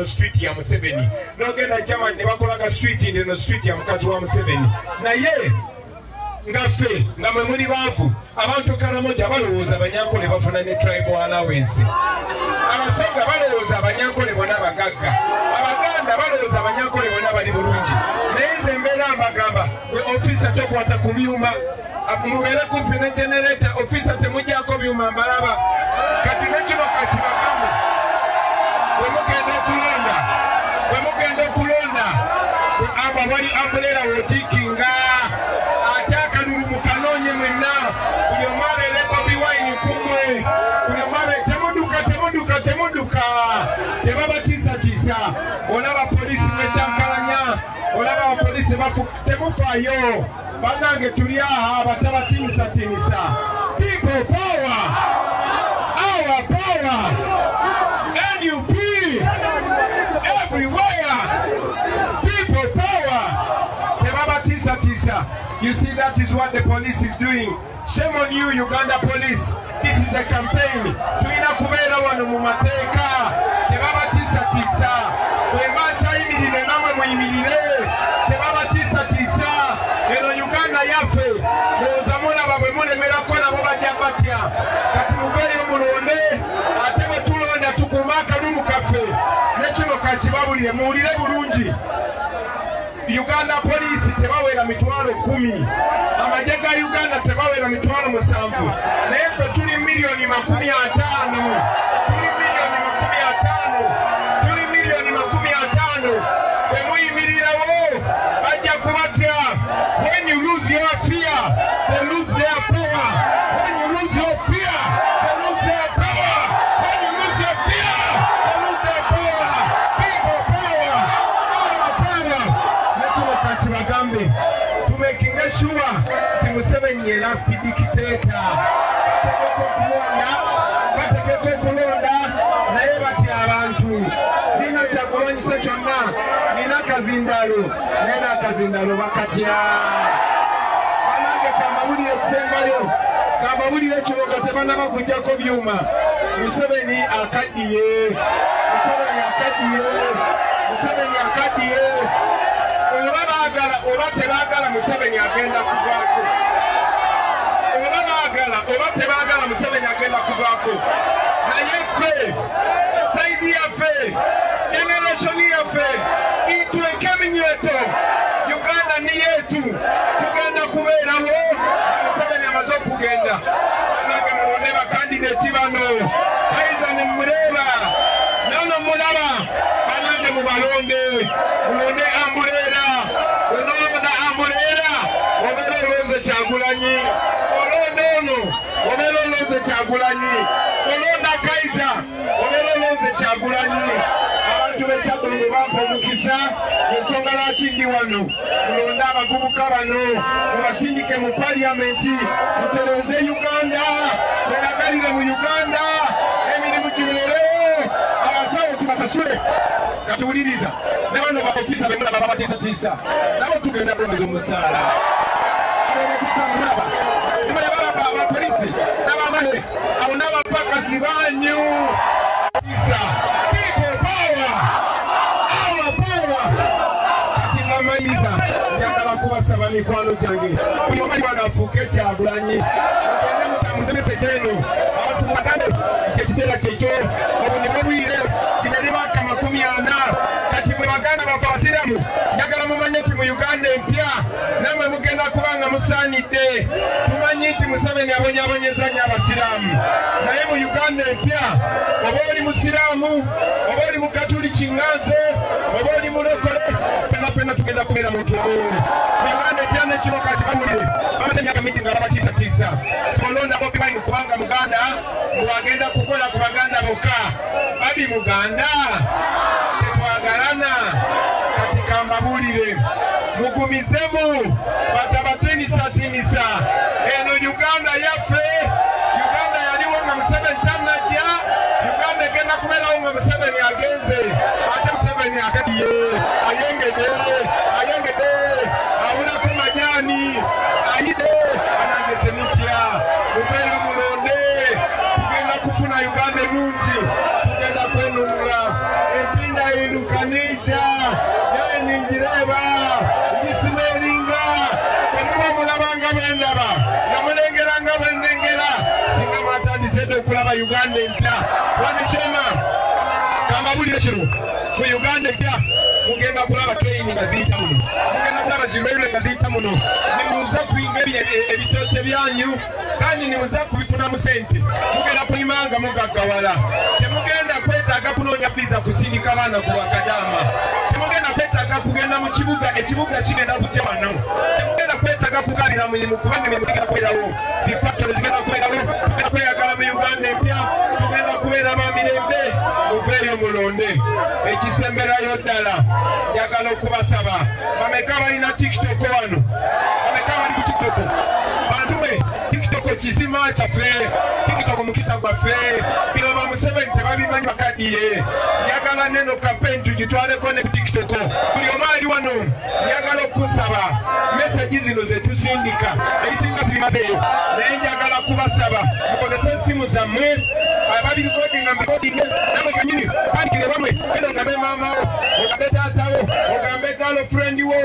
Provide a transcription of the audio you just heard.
street ya Museveni nogenda chama ne bakolaga street ndeno street ya mukazi wa Museveni naye ngaffe ngamwe muli baafu abantu Karamoja balowooza Abanyankole bafuna ne tribal allowance Abasonga balowooza Abanyankole bonna bagagga Abaganda balowooza Abanyankole bonna bali bulungi naye nze mbeera mbagamba gwe officer tokwata ku byuma mubeere kumpi ne generator officer temujjaako byuma mbalaba kati nekino kati bagambe Wemugenda kulonda aba wali umbrella wotikinga ataka duru mukanonye mwenna buli omale leko biwine kumwe buli omale temuduka tebabatiisa olaba polisi mwecyankalanya olaba polisi bafu temufaayo banange tuli aha batabatiisa people power our power NUP everywhere people power tebabatiisa. You see, that is what the police is doing. Shame on you, Uganda police. This is a campaign. Tuina kubera wano mumateka tebabatiisa wemacha imirire namwe muyimirire tebabatiisa eno Uganda yafe muzamuna babwe mulemerako nabo bajja batya kati mubeeyo mulonde ate bwe tulonda tukuma akalulu kaffe nekino kakibabulire muwulire bulungi. Uganda police tebawera mitwalo 10 amajje ga Uganda tebawera mitwalo 7 naye ffe tuli milioni 50 tuli milioni 50 bwe muyimirirawo bajja kubatya. When you lose your fear they lose their power. When you lose your fear they lose their power. When you lose your fear they lose their power. People power, our power. Kati bagambe to making sure ti Museveni ye last dictator bategeko kulonda naye bati abantu zina kyakulwanyisa kyonna nina kazindalo bakatya banange kamawulire ekisembayo kamawulire kiroga tebanaba kujjako byuma. Museveni akaddiye oba tebagala Museveni agenda kuvaako naye ffe saidi yaffe generation yaffe itweke eminyeto Uganda ni yetu tugenda kubeerawo Museveni amaze okugenda banange mulonde bakandideti bano aiza ne mureeba nono mulaba banange mubalonde mulonde ambuleera olonda ambuleera obeera olonze Kyagulanyi obeera olonze Kyagulanyi olonda Kaiza obeera olonze Kyagulanyi. Abantu b'Ekyaggulu bampa omukisa ensonga lwaki ndi wano mulonde abavubuka bano mubasindike mu paliyamenti mutereze Uganda tweragalire mu Uganda emirimu gibeerewo abasawo tubasasule. Katuwuliriza ne bano baofisa bemula babatiisa nabo tugenda kulongeza omusaala abapolisi n'abamahe abo n'abapakasi banyu. People power, our power. Kati mamayiriza njagala kubasaba mikwano gyange buli omali banafuuke Kyagulanyi mugende mutambuze mesege eno abantu mubagambe nti ekiseera kyekyo obunimu bwire kinali myaka 40. Kati mwe Baganda bafe abasiraamu njagala mumanye nti mu Uganda empya namwe mugenda kubanga musaanidde. Tumanyi nti Museveni abonyaabonyeza nnyo abasiraamu naye mu Uganda empya oba oli musiraamu oba oli mukatuliki ŋŋanze oba oli mulokole ffenna tugenda kubeera muntu omu. Uganda empya nekino kakibawulire bamaze emyaka mingi nga babatiisa tolonda Bobi Wine kubanga Muganda mwagenda kukola ku Baganda bokka babi Muganda tetwagalana. Kati kambabulire mugumizemu batabatinisa eno Uganda yaffe. Uganda yaliwo nga Museveni tannajja. Uganda egenda kubeerawo nga Museveni agenze ate Museveni akadiye ayengedde awulako majaani ayide banange temutya mubeere mulonde tugenda kufuna Uganda ennungi tugenda kwenunula empinda eno Dukanisha Jani Njireba Jisimeringa Kamuwa mulabanga bandaba Namulengeranga bandengera Singa matandise okulaba Uganda empya Waneshema Kamba bulire kino mu Uganda empya mugenda kulaba training nga ziyita muno mugenda kulaba zirwele nga ziyita muno nimuza kuinga ebitoke byanyu kandi nimuza kubifuna mu sente mugenda kulimanga mugaggawala temugenda kwetaaga kunoonya visa kusindika abaana ku bakadama temugenda kwetaaga kugenda mu kibuga ekibuga kigenda kujja wano temugenda kwetaaga kukalira mirimu kubanga emirimu gigenda kubeerawo zifactory zigenda kubeerawo tugenda kweyagala mu Uganda empya tugenda kubeera ba mirembe muveeyo mulonde ekisemberayo ddala njagala okubasaba bameka balina TikTok wano bameka bali ku TikTok bantu be TikTok kisima kyaffe TikTok mukisa gwaffe bino ba Museveni tebabimanyi bakaddiye njagala neno campaign tugitwaleko ne ku TikTok buli omu ali wano njagala okusaba message zino zetusindika ebisinga zibimazeeyo naye njagala kubasaba mukozese essimu zammwe ababirikodinga mbikodinge namwe kenyini pandikire bamwe eno ngabe maamawo ogambe taatawo ogambe girlfriend wo